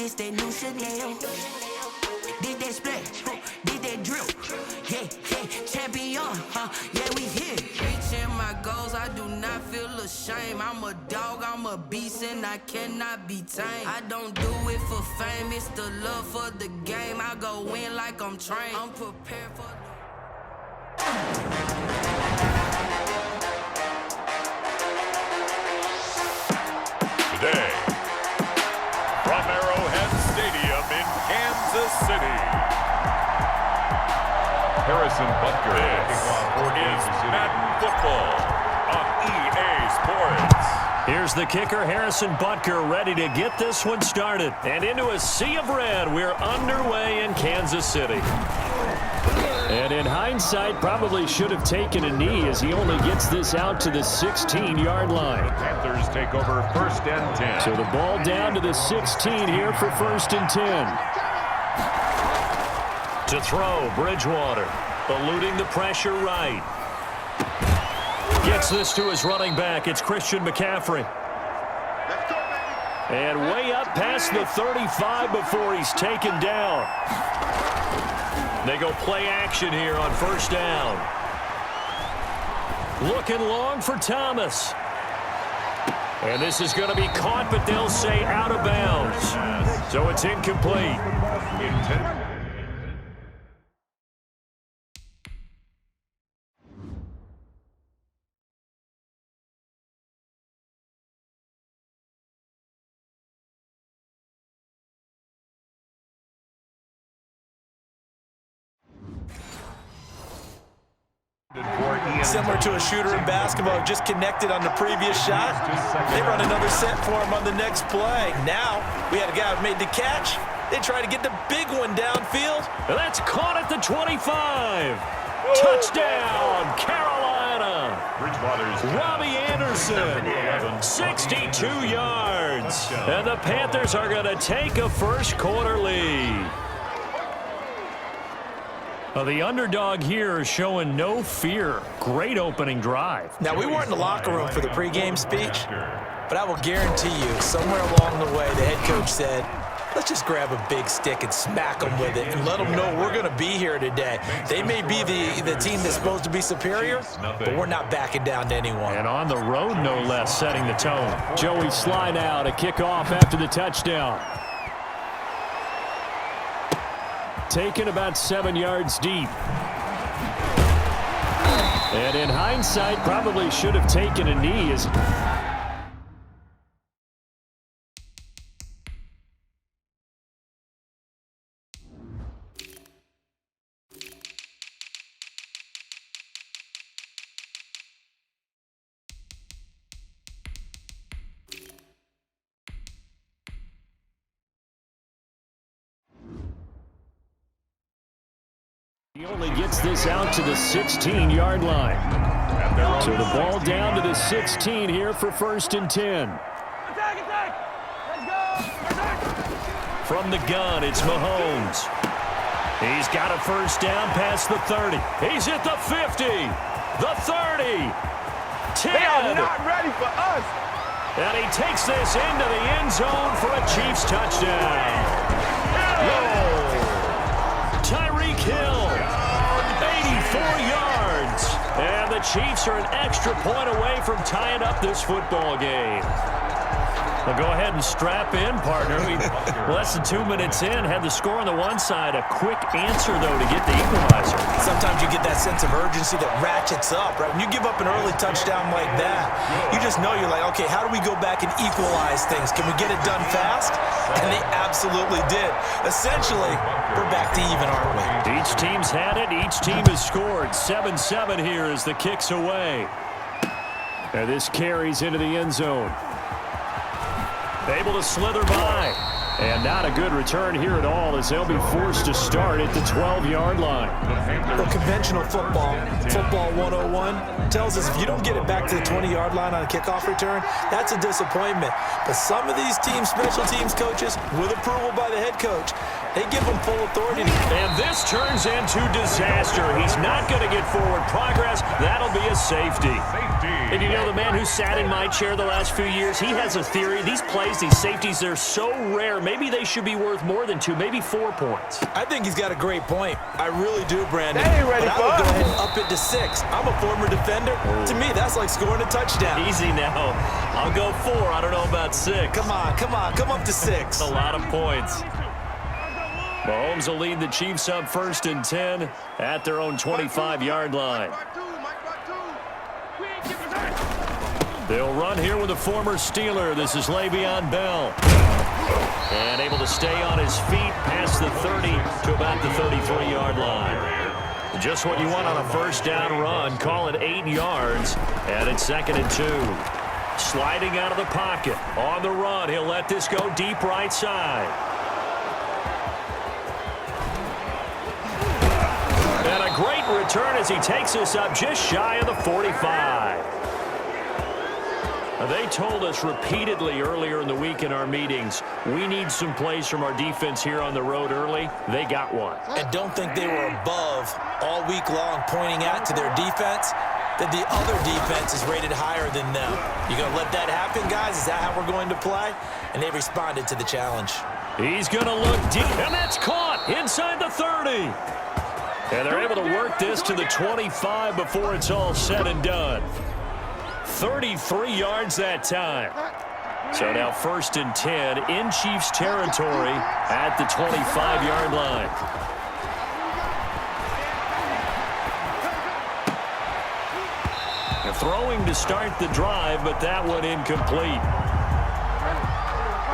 this that new Chanel. Did that split, did that drip. Yeah, champion, yeah, we here. Reaching my goals, I do not feel ashamed. I'm a dog, I'm a beast, and I cannot be tamed. I don't do it for fame, it's the love for the game. I go in like I'm trained. I'm prepared for Today, from Arrowhead Stadium in Kansas City, Harrison Butker. This is Madden Football on EA Sports. Here's the kicker, Harrison Butker, ready to get this one started. And into a sea of red, we're underway in Kansas City. And in hindsight, probably should have taken a knee as he only gets this out to the 16-yard line. The Panthers take over 1st and 10. So the ball down to the 16 here for 1st and 10. To throw, Bridgewater, eluding the pressure right. Gets this to his running back. It's Christian McCaffrey. And way up past the 35 before he's taken down. They go play action here on 1st down. Looking long for Thomas. And this is going to be caught, but they'll say out of bounds. So it's incomplete. Similar to a shooter in basketball, just connected on the previous shot. They run another set for him on the next play. Now, we had a guy who made the catch. They try to get the big one downfield. That's caught at the 25. Touchdown, Carolina. Robbie Anderson, 62 yards. And the Panthers are going to take a first-quarter lead. The underdog here is showing no fear. Great opening drive. Now, we weren't in the locker room for the pregame speech, but I will guarantee you, somewhere along the way, the head coach said, let's just grab a big stick and smack them with it and let them know we're going to be here today. They may be the team that's supposed to be superior, but we're not backing down to anyone. And on the road, no less, setting the tone. Joey Slye now to kick off after the touchdown. Taken about 7 yards deep. And in hindsight, probably should have taken a knee. He only gets this out to the 16-yard line. So the ball down to the 16 here for 1st and 10. Attack! Let's go! Attack! From the gun, it's Mahomes. He's got a first down past the 30. He's at the 50, the 30, 10. They are not ready for us. And he takes this into the end zone for a Chiefs touchdown. Tyreek Hill, 84 yards. And the Chiefs are an extra point away from tying up this football game. Well, go ahead and strap in, partner. Less than 2 minutes in, had the score on the one side. A quick answer, though, to get the equalizer. Sometimes you get that sense of urgency that ratchets up, right? When you give up an early touchdown like that, you just know you're like, okay, how do we go back and equalize things? Can we get it done fast? And they absolutely did. Essentially, we're back to even, aren't we? Each team's had it. Each team has scored. 7-7 here as the kick's away. And this carries into the end zone. Able to slither by. And not a good return here at all as they'll be forced to start at the 12-yard line. Well, conventional football 101, tells us if you don't get it back to the 20-yard line on a kickoff return, that's a disappointment. But some of these teams, special teams coaches, with approval by the head coach, they give them full authority. And this turns into disaster. He's not going to get forward progress. That'll be a safety. And you know, the man who sat in my chair the last few years, he has a theory. These plays, these safeties, they're so rare. Maybe they should be worth more than 2, maybe 4 points. I think he's got a great point. I really do, Brandon. They ain't ready but for I would us. go ahead and up it to 6. I'm a former defender. To me, that's like scoring a touchdown. Easy now. I'll go 4. I don't know about 6. Come on, come up to 6. A lot of points. Mahomes will lead the Chiefs up 1st and 10 at their own 25-yard line. They'll run here with a former Steeler. This is Le'Veon Bell. And able to stay on his feet past the 30 to about the 33-yard line. Just what you want on a first down run. Call it 8 yards. And it's 2nd and 2. Sliding out of the pocket. On the run. He'll let this go deep right side. And a great return as he takes us up just shy of the 45. They told us repeatedly earlier in the week in our meetings, we need some plays from our defense here on the road early. They got one. And don't think they were above all week long pointing out to their defense that the other defense is rated higher than them. You going to let that happen, guys? Is that how we're going to play? And they responded to the challenge. He's going to look deep, and that's caught inside the 30. And they're able to work this to the 25 before it's all said and done. 33 yards that time. So now 1st and 10 in Chiefs territory at the 25-yard line. They're throwing to start the drive, but that one incomplete.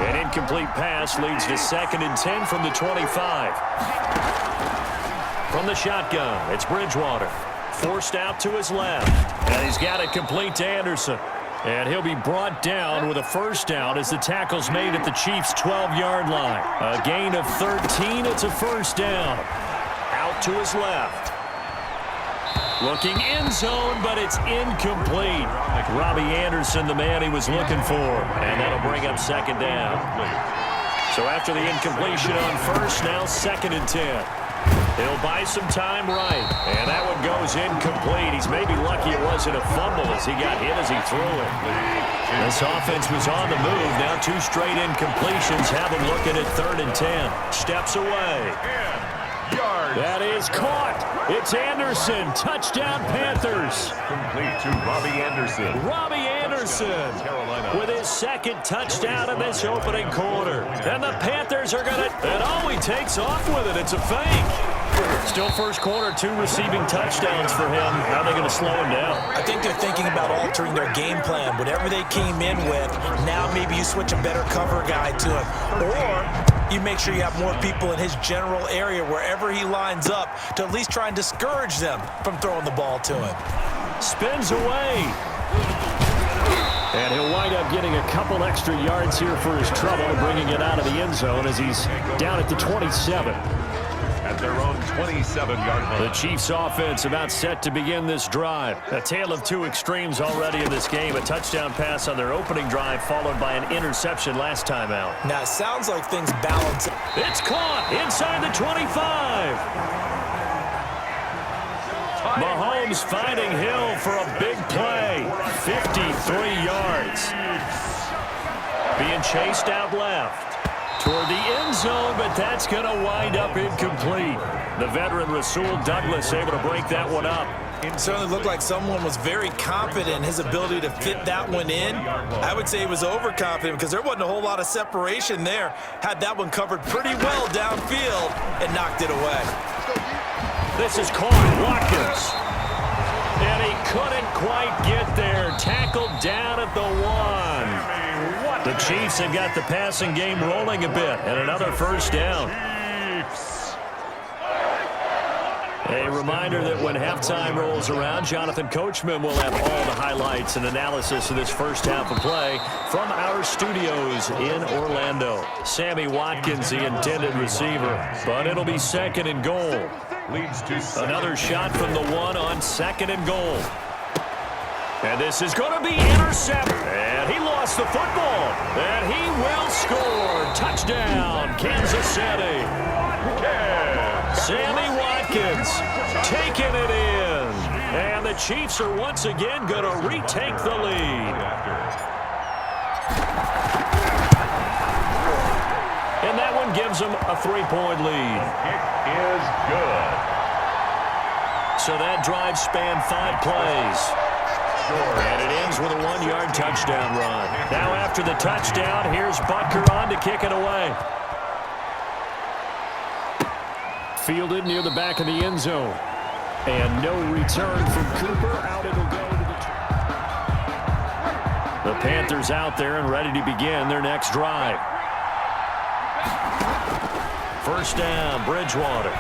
An incomplete pass leads to 2nd and 10 from the 25. From the shotgun, it's Bridgewater. Forced out to his left. And he's got it complete to Anderson. And he'll be brought down with a first down as the tackle's made at the Chiefs' 12-yard line. A gain of 13. It's a first down. Out to his left. Looking end zone, but it's incomplete. Robbie Anderson, the man he was looking for. And that'll bring up 2nd down. So after the incompletion on first, now 2nd and 10. He'll buy some time right. And that one goes incomplete. He's maybe lucky it wasn't a fumble as he got hit as he threw it. This offense was on the move. Now 2 straight incompletions have him looking at 3rd and 10. Steps away. That is caught. It's Anderson. Touchdown, Panthers. Complete to Robbie Anderson. Robbie Anderson with his 2nd touchdown in this opening quarter. And the Panthers are going to, and oh, he takes off with it. It's a fake. Still first quarter, 2 receiving touchdowns for him. How are they going to slow him down? I think they're thinking about altering their game plan. Whatever they came in with, now maybe you switch a better cover guy to him. Or you make sure you have more people in his general area wherever he lines up to at least try and discourage them from throwing the ball to him. Spins away. And he'll wind up getting a couple extra yards here for his trouble and bringing it out of the end zone as he's down at the 27. At their own 27-yard line. The Chiefs offense about set to begin this drive. A tale of 2 extremes already in this game. A touchdown pass on their opening drive followed by an interception last time out. Now, it sounds like things balance. It's caught inside the 25. Mahomes finding Hill for a big play. 53 yards. Being chased out left. Toward the end zone, but that's going to wind up incomplete. The veteran Rasul Douglas able to break that one up. It certainly looked like someone was very confident in his ability to fit that one in. I would say he was overconfident because there wasn't a whole lot of separation there. Had that one covered pretty well downfield and knocked it away. This is caught. Watkins. And he couldn't quite get there. Tackled down at the 1. The Chiefs have got the passing game rolling a bit, and another first down. A reminder that when halftime rolls around, Jonathan Coachman will have all the highlights and analysis of this first half of play from our studios in Orlando. Sammy Watkins, the intended receiver, but it'll be 2nd and goal. Leads to Another shot from the 1 on 2nd and goal. And this is going to be intercepted. And he lost the football. And he will score. Touchdown, Kansas City. Sammy Watkins taking it in. And the Chiefs are once again going to retake the lead. And that one gives them a 3-point lead. Kick is good. So that drive spanned 5 plays. And it ends with a 1-yard touchdown run. Now after the touchdown, here's Butker on to kick it away. Fielded near the back of the end zone. And no return from Cooper. Out it'll go to the Panthers out there and ready to begin their next drive. First down, Bridgewater.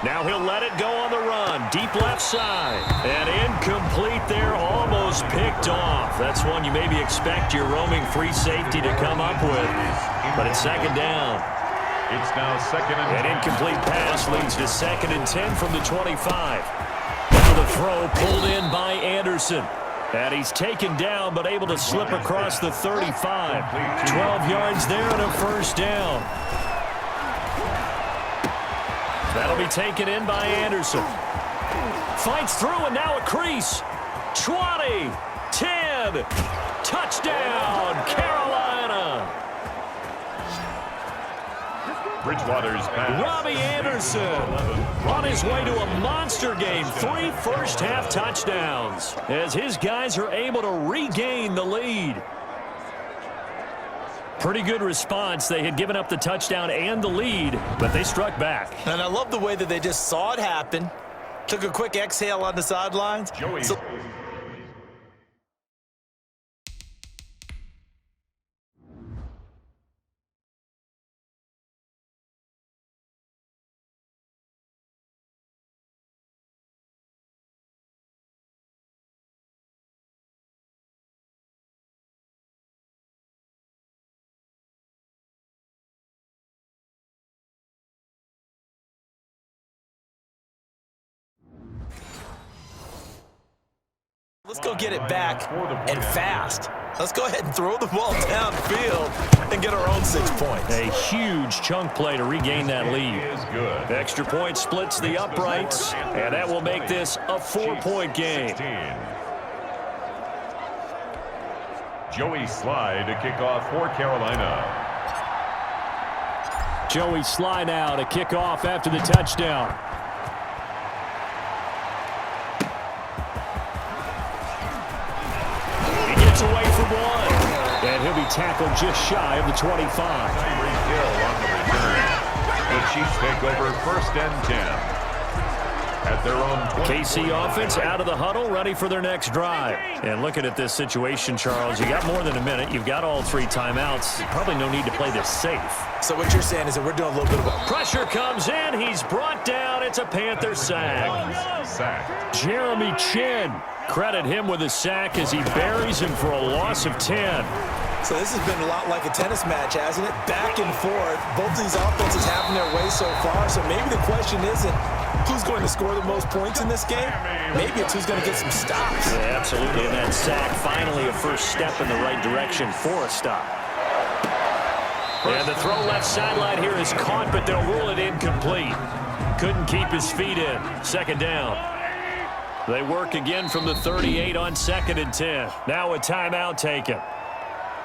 Now he'll let it go on the run. Deep left side. And incomplete there, almost picked off. That's one you maybe expect your roaming free safety to come up with. But it's second down. It's now second and 10. An incomplete pass leads to second and 10 from the 25. Now the throw pulled in by Anderson. And he's taken down but able to slip across the 35. 12 yards there and a first down. That'll be taken in by Anderson. Fights through and now a crease. 20, 10, touchdown, Carolina. Bridgewater's pass. Robbie Anderson on his way to a monster game. 3 first-half touchdowns as his guys are able to regain the lead. Pretty good response. They had given up the touchdown and the lead, but they struck back. And I love the way that they just saw it happen. Took a quick exhale on the sidelines. Let's go get it back and fast. Let's go ahead and throw the ball downfield and get our own 6 points. A huge chunk play to regain that lead. Is good. Extra point splits the uprights, and that will make this a 4-point game. 16. Joey Slye to kick off for Carolina. Joey Slye now to kick off after the touchdown. Away from one, and he'll be tackled just shy of the 25. Tyreek Hill on the return. The Chiefs take over first and 10 at their own 20. KC offense out of the huddle, ready for their next drive. And looking at this situation, Charles, you got more than a minute. You've got all 3 timeouts. Probably no need to play this safe. So what you're saying is that we're doing a little bit of a Pressure comes in. He's brought down. It's a Panther sack. Jeremy Chin. Credit him with a sack as he buries him for a loss of 10. So this has been a lot like a tennis match, hasn't it? Back and forth. Both of these offenses having their way so far. So maybe the question isn't who's going to score the most points in this game. Maybe it's who's going to get some stops. Yeah, absolutely. And that sack, finally a first step in the right direction for a stop. And the throw left sideline here is caught, but they'll rule it incomplete. Couldn't keep his feet in. Second down. They work again from the 38 on second and 10. Now a timeout taken.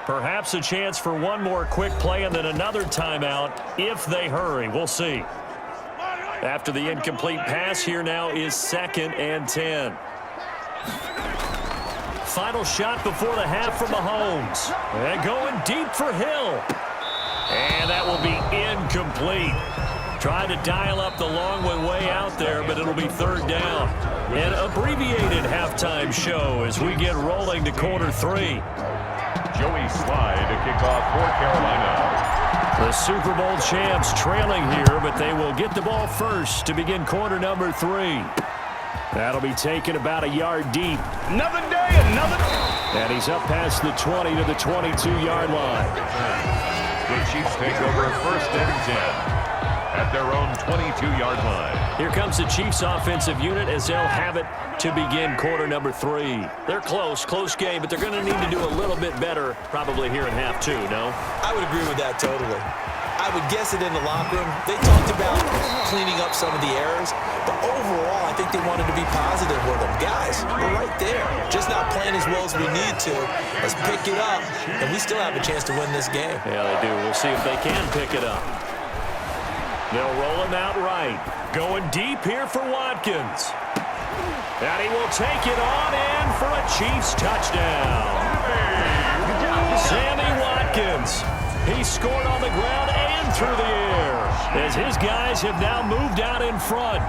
Perhaps a chance for one more quick play and then another timeout if they hurry. We'll see. After the incomplete pass, here now is second and 10. Final shot before the half from Mahomes. And going deep for Hill. And that will be incomplete. Trying to dial up the long one way out there, but it'll be third down. An abbreviated halftime show as we get rolling to quarter 3. Joey Slye to kick off for Carolina. The Super Bowl champs trailing here, but they will get the ball first to begin quarter number 3. That'll be taken about a yard deep. Another day, another. And he's up past the 20 to the 22-yard line. The Chiefs take over first and 10 at their own 22-yard line. Here comes the Chiefs offensive unit as they'll have it to begin quarter number 3. They're close game, but they're going to need to do a little bit better probably here in half 2, no? I would agree with that totally. I would guess it in the locker room. They talked about cleaning up some of the errors, but overall, I think they wanted to be positive with them. Guys, we're right there. Just not playing as well as we need to. Let's pick it up, and we still have a chance to win this game. Yeah, they do. We'll see if they can pick it up. They'll roll him out right. Going deep here for Watkins. And he will take it on in for a Chiefs touchdown. Sammy Watkins. He scored on the ground and through the air as his guys have now moved out in front.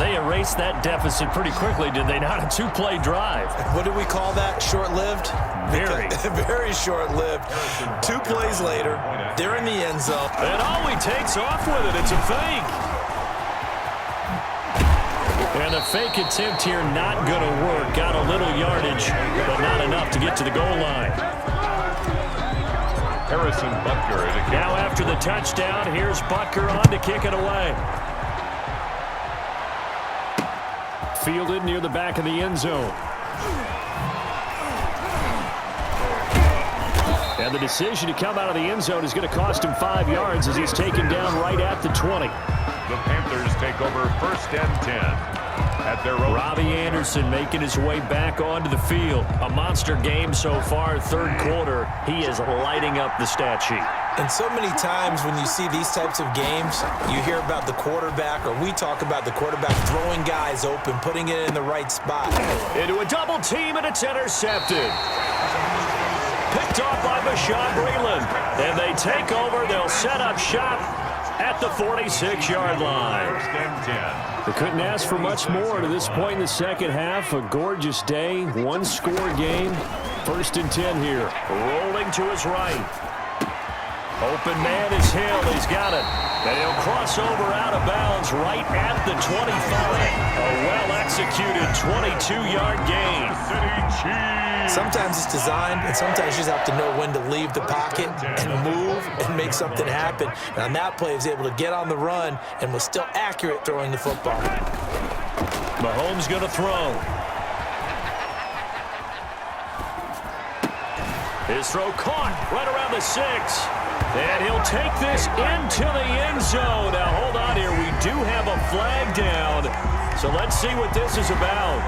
They erased that deficit pretty quickly, did they not? A two-play drive. What do we call that? Short-lived? Very. Very short-lived. 2 plays later, they're in the end zone. And all he takes off with it, it's a fake. And the fake attempt here not going to work. Got a little yardage, but not enough to get to the goal line. Harrison Butker. Now after the touchdown, here's Butker on to kick it away. Fielded near the back of the end zone. And the decision to come out of the end zone is going to cost him 5 yards as he's taken down right at the 20. The Panthers take over 1st and 10. At their own. Robbie Anderson making his way back onto the field. A monster game so far, 3rd quarter. He is lighting up the stat sheet. And so many times when you see these types of games, you hear about the quarterback, or we talk about the quarterback throwing guys open, putting it in the right spot. Into a double team, and it's intercepted. Picked off by Bashaud Breeland. And they take over. They'll set up shop at the 46-yard line. 1st and 10. They couldn't ask for much more to this point in the second half. A gorgeous day, 1-score game. 1st and 10 here. Rolling to his right. Open man is Hill. He's got it. And he'll cross over out of bounds right at the 25. A well-executed 22-yard gain. Sometimes it's designed, and sometimes you just have to know when to leave the pocket and move and make something happen. And on that play, he was able to get on the run and was still accurate throwing the football. Mahomes going to throw. His throw caught right around the 6. And he'll take this into the end zone. Now, hold on here. We do have a flag down. So let's see what this is about.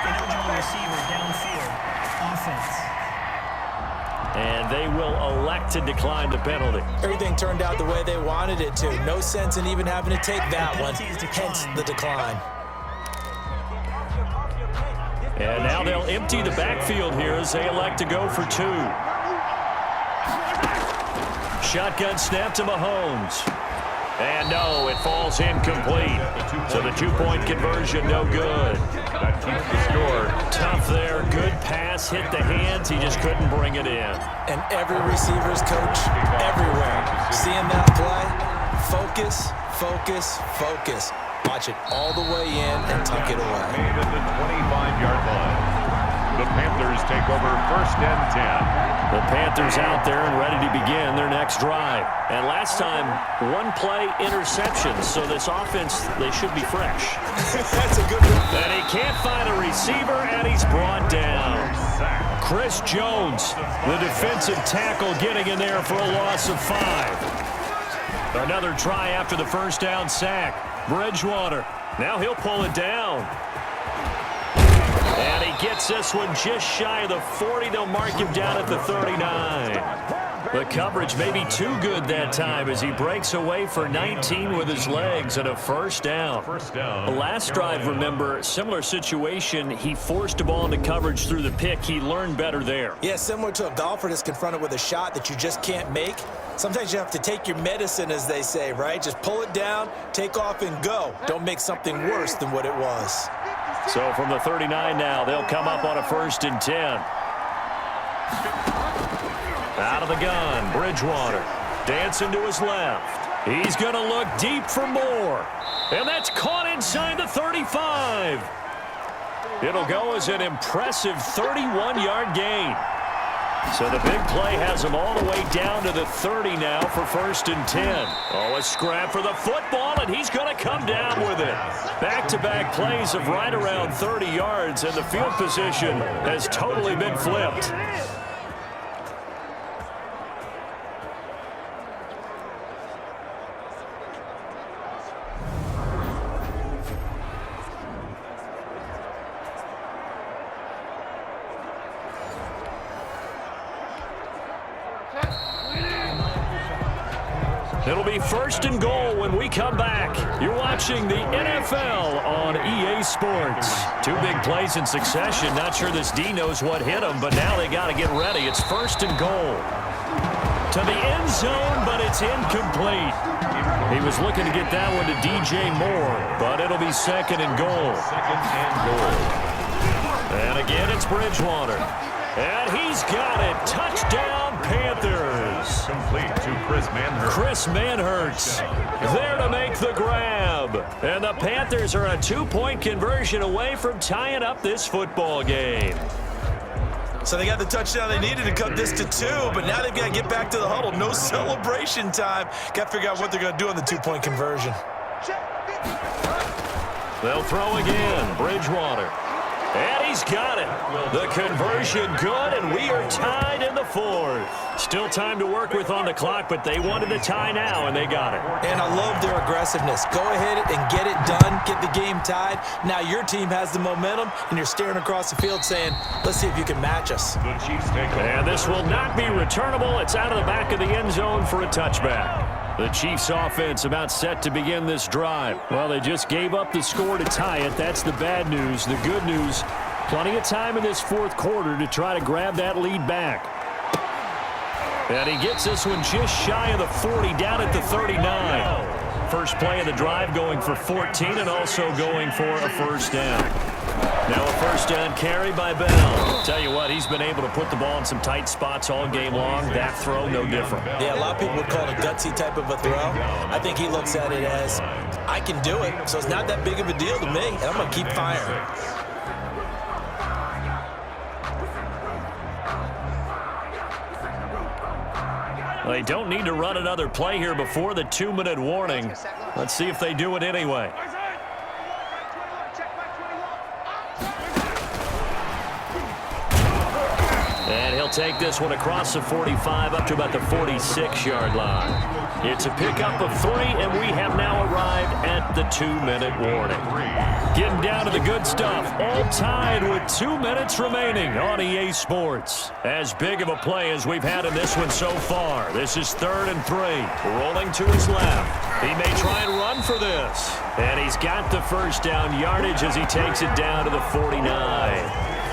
Eligible receiver downfield. Offense. And they will elect to decline the penalty. Everything turned out the way they wanted it to. No sense in even having to take that one. Hence the decline. And now they'll empty the backfield here as they elect to go for 2. Shotgun snap to Mahomes. And no, it falls incomplete. So the 2-point conversion, no good. That keeps the score. Tough there. Good pass. Hit the hands. He just couldn't bring it in. And every receiver's coach everywhere. Seeing that play, focus, focus, focus. Watch it all the way in and tuck it away. Made at the 25-yard line. The Panthers take over 1st and 10. The Panthers out there and ready to begin their next drive. And last time, 1-play interception. So this offense, they should be fresh. That's a good one. And he can't find a receiver, and he's brought down. Chris Jones, the defensive tackle, getting in there for a loss of 5. Another try after the first down sack. Bridgewater. Now he'll pull it down. And he gets this one just shy of the 40. They'll mark him down at the 39. The coverage may be too good that time as he breaks away for 19 with his legs and a first down. The last drive, remember, similar situation. He forced a ball into coverage through the pick. He learned better there. Yeah, similar to a golfer that's confronted with a shot that you just can't make. Sometimes you have to take your medicine, as they say, right? Just pull it down, take off, and go. Don't make something worse than what it was. So from the 39 now, they'll come up on a 1st and 10. Out of the gun, Bridgewater. Dancing to his left. He's going to look deep for more. And that's caught inside the 35. It'll go as an impressive 31-yard gain. So the big play has him all the way down to the 30 now for 1st and 10. Oh, a scrap for the football, and he's going to come down with it. Back-to-back plays of right around 30 yards, and the field position has totally been flipped. It'll be 1st and goal when we come back. You're watching the NFL on EA Sports. 2 big plays in succession. Not sure this D knows what hit him, but now they got to get ready. It's 1st and goal. To the end zone, but it's incomplete. He was looking to get that one to DJ Moore, but it'll be 2nd and goal. 2nd and goal. And again, it's Bridgewater. And he's got it. Touchdown, Panthers. Complete to Chris Manhertz. Chris Manhertz there to make the grab. And the Panthers are a 2-point conversion away from tying up this football game. So they got the touchdown they needed to cut this to 2, but now they've got to get back to the huddle. No celebration time. Got to figure out what they're going to do on the 2-point conversion. They'll throw again. Bridgewater. And he's got it. The conversion good, and we are tied in the 4th. Still time to work with on the clock, but they wanted to tie now, and they got it. And I love their aggressiveness. Go ahead and get it done. Get the game tied. Now your team has the momentum, and you're staring across the field saying, let's see if you can match us. The Chiefs take over. And this will not be returnable. It's out of the back of the end zone for a touchback. The Chiefs offense about set to begin this drive. Well, they just gave up the score to tie it. That's the bad news. The good news, plenty of time in this 4th quarter to try to grab that lead back. And he gets this one just shy of the 40, down at the 39. First play of the drive going for 14 and also going for a 1st down. Now a 1st down carry by Bell. Tell you what, he's been able to put the ball in some tight spots all game long. That throw, no different. Yeah, a lot of people would call it a gutsy type of a throw. I think he looks at it as, I can do it, so it's not that big of a deal to me, and I'm going to keep firing. They don't need to run another play here before the 2-minute warning. Let's see if they do it anyway. And he'll take this one across the 45 up to about the 46-yard line. It's a pickup of 3, and we have now arrived at the 2-minute warning. Getting down to the good stuff. All tied with 2 minutes remaining on EA Sports. As big of a play as we've had in this one so far. This is 3rd and 3. Rolling to his left. He may try and run for this. And he's got the 1st down yardage as he takes it down to the 49.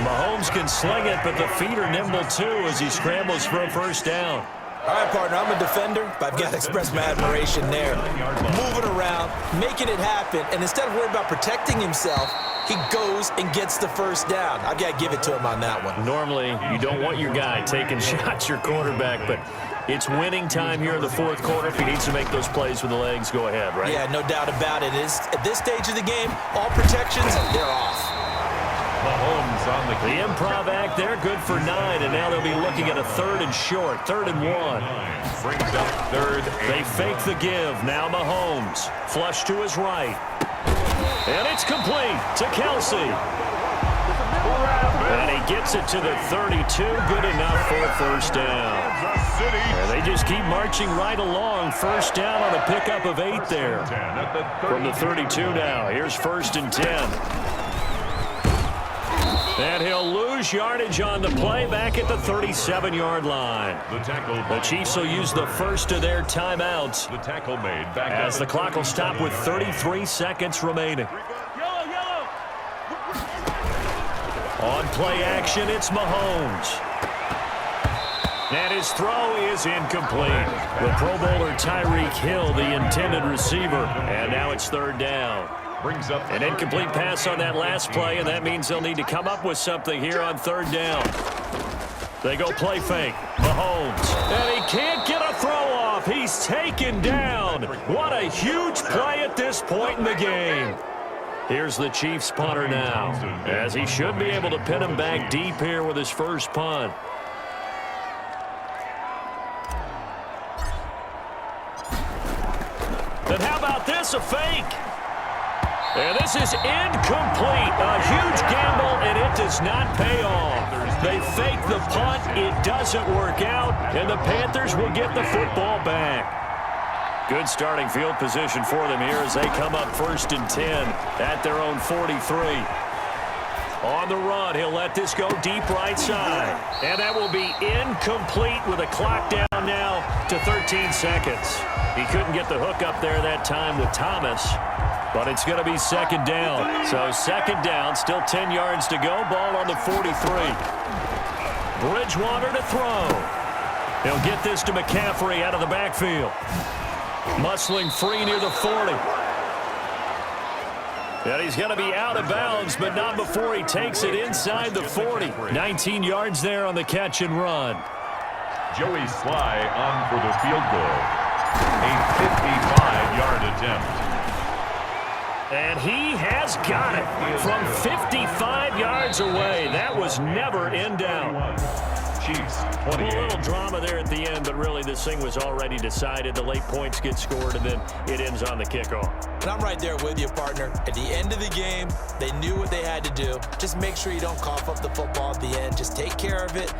Mahomes can sling it, but the feet are nimble too as he scrambles for a 1st down. All right, partner, I'm a defender, but I've got to express my admiration there. Moving around, making it happen, and instead of worrying about protecting himself, he goes and gets the 1st down. I've got to give it to him on that one. Normally, you don't want your guy taking shots, your quarterback, but it's winning time here in the 4th quarter. If he needs to make those plays with the legs, go ahead, right? Yeah, no doubt about it. At this stage of the game, all protections, they're off. Mahomes on the improv act, they're good for 9, and now they'll be looking at a 3rd and short, 3rd and 1. Brings up 3rd. They fake the give. Now Mahomes. Flush to his right. And it's complete to Kelsey. And he gets it to the 32. Good enough for a 1st down. And they just keep marching right along. 1st down on a pickup of 8 there. From the 32 now. Here's 1st and 10. And he'll lose yardage on the play back at the 37-yard line. The Chiefs will use the first of their timeouts. The tackle made back as the clock will stop with 33 seconds remaining. On play action, it's Mahomes. And his throw is incomplete. The Pro Bowler Tyreek Hill, the intended receiver. And now it's 3rd down. Brings up an incomplete pass on that last play, and that means they'll need to come up with something here on 3rd down. They go play fake. Mahomes. And he can't get a throw off. He's taken down. What a huge play at this point in the game. Here's the Chiefs punter now, as he should be able to pin him back deep here with his first punt. And how about this, a fake? And this is incomplete. A huge gamble, and it does not pay off. They fake the punt. It doesn't work out, and the Panthers will get the football back. Good starting field position for them here as they come up 1st and 10 at their own 43. On the run, he'll let this go deep right side. And that will be incomplete with a clock down now to 13 seconds. He couldn't get the hook up there that time with Thomas, but it's going to be second down. So second down, still 10 yards to go. Ball on the 43. Bridgewater to throw. He'll get this to McCaffrey out of the backfield. Muscling free near the 40. And he's going to be out of bounds, but not before he takes it inside the 40. 19 yards there on the catch and run. Joey Sly on for the field goal. A 55-yard attempt. And he has got it from 55 yards away. That was never in doubt. Chiefs, A 28. little drama there at the end, but really this thing was already decided. The late points get scored, and then it ends on the kickoff. And I'm right there with you, partner. At the end of the game, they knew what they had to do. Just make sure you don't cough up the football at the end. Just take care of it.